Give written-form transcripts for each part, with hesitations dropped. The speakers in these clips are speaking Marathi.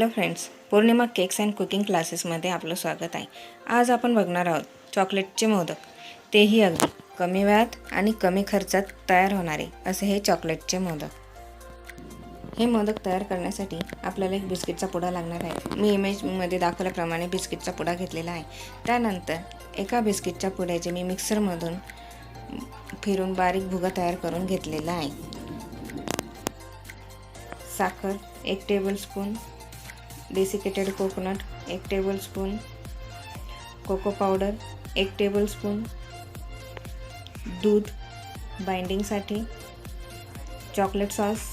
Hello friends, Purnima cakes and cooking क्लासेसमध्ये आपलं स्वागत आहे. आज आपण बघणार आहोत चॉकलेटचे मोदक, तेही अगदी कमी वेळात आणि कमी खर्चात तयार होणारे असे हे चॉकलेटचे मोदक. हे मोदक तयार करण्यासाठी आपल्याला एक बिस्किटचा पुडा लागणार आहे. मी इमेजमध्ये दाखवल्याप्रमाणे बिस्किटचा पुडा घेतलेला आहे. त्यानंतर एका बिस्किटच्या पुड्याचे मी मिक्सरमधून फिरून बारीक भुगा तयार करून घेतलेला आहे. साखर 1 tablespoon, desiccated coconut 1 tablespoon, cocoa powder 1 tablespoon, दूध बाइंडिंगसाठी, चॉकलेट सॉस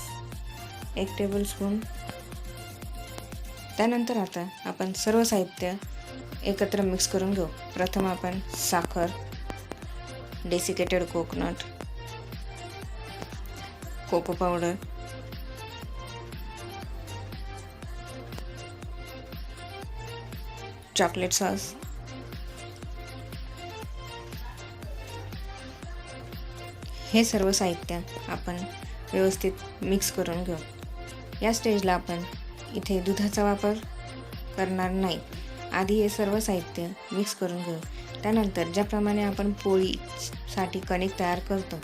1 टेबलस्पून. त्यानंतर आता आपण सर्व साहित्य एकत्र मिक्स करून घेऊ. प्रथम आपण साखर, desiccated coconut, cocoa powder, chocolate sauce, हे सर्व साहित्य आपण व्यवस्थित मिक्स करून घेऊ. या स्टेजला आपण इथे दुधाचा वापर करणार नाही. आधी हे सर्व साहित्य मिक्स करून घेऊ. त्यानंतर ज्याप्रमाणे आपण पोळीसाठी कणिक तयार करतो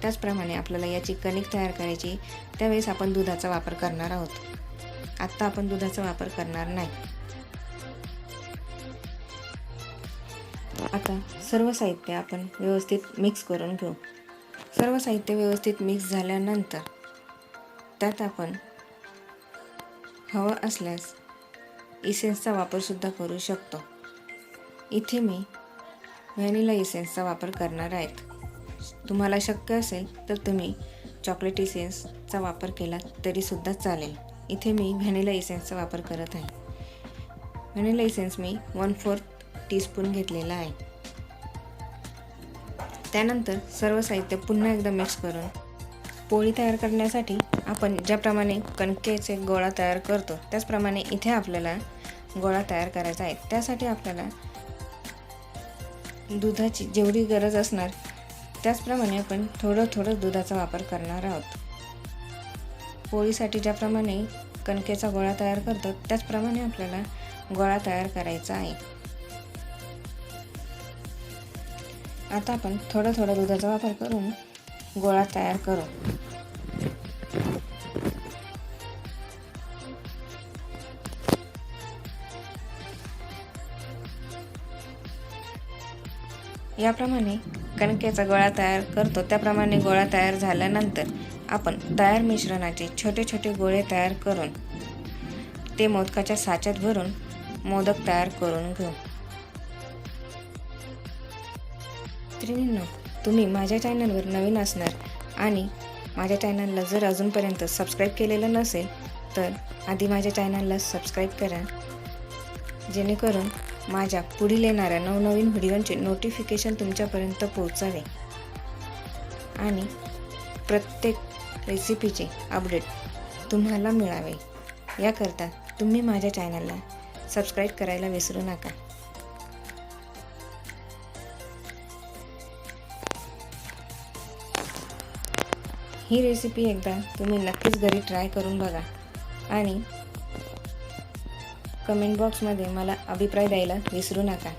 त्याचप्रमाणे आपल्याला याची कणिक तयार करायची. त्यावेळेस आपण दुधाचा वापर करणार आहोत. आत्ता आपण दुधाचा वापर करणार नाही. आता सर्व साहित्य आपण व्यवस्थित मिक्स करून घेऊ. सर्व साहित्य व्यवस्थित मिक्स झाल्यानंतर त्यात आपण हवं असल्यास इसेन्सचा वापरसुद्धा करू शकतो. इथे मी व्हॅनिला इसेन्सचा वापर करणार आहेत. तुम्हाला शक्य असेल तर तुम्ही चॉकलेट इसेन्सचा वापर केला तरीसुद्धा चालेल. इथे मी व्हॅनिला इसेन्सचा वापर करत आहे. व्हॅनिला इसेन्स मी 1/4 टीस्पून घेतलेला आहे. त्यानंतर सर्व साहित्य पुन्हा एकदा मिक्स करून पोळी तयार करण्यासाठी आपण ज्याप्रमाणे कणकेचे गोळा तयार करतो त्याचप्रमाणे इथे आपल्याला गोळा तयार करायचा आहे. त्यासाठी आपल्याला दुधाची जेवढी गरज असणार त्याचप्रमाणे आपण थोडं दुधाचा वापर करणार आहोत. पोळीसाठी ज्याप्रमाणे कणकेचा गोळा तयार करतो त्याचप्रमाणे आपल्याला गोळा तयार करायचा आहे. आता आपण थोडा दुधाचा वापर करून गोळा तयार करू. याप्रमाणे कणकेचा गोळा तयार करतो त्याप्रमाणे गोळा तयार झाल्यानंतर आपण तयार मिश्रणाचे छोटे गोळे तयार करून ते मोदकाच्या साच्यात भरून मोदक तयार करून घेऊ. मैत्रिणींनो, तुम्ही माझ्या चॅनलवर नवीन असणार आणि माझ्या चॅनलला जर अजूनपर्यंत सबस्क्राईब केलेलं नसेल तर आधी माझ्या चॅनलला सबस्क्राईब करा, जेणेकरून माझ्या पुढील येणाऱ्या नवनवीन व्हिडिओंचे नोटिफिकेशन तुमच्यापर्यंत पोहोचावे आणि प्रत्येक रेसिपीचे अपडेट तुम्हाला मिळावे. याकरता तुम्ही माझ्या चॅनलला सबस्क्राईब करायला विसरू नका. ही रेसिपी एकदा तुम्ही नक्कीच घरी ट्राय करून बघा आणि कमेंट बॉक्समध्ये मला अभिप्राय द्यायला विसरू नका.